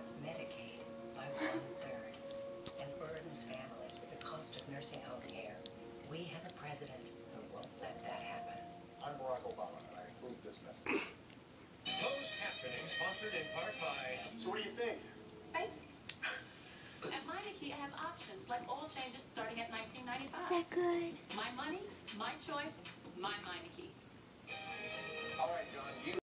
cuts Medicaid by 1/3 and burdens families with the cost of nursing home care. We have a president who won't let that happen. I'm Barack Obama, and I approve this message. Closed captioning sponsored in part by... So what do you think? Basic. At Meineke, I have options, like oil changes starting at $19.95. Is that good? My money, my choice, my Meineke. All right, John, you...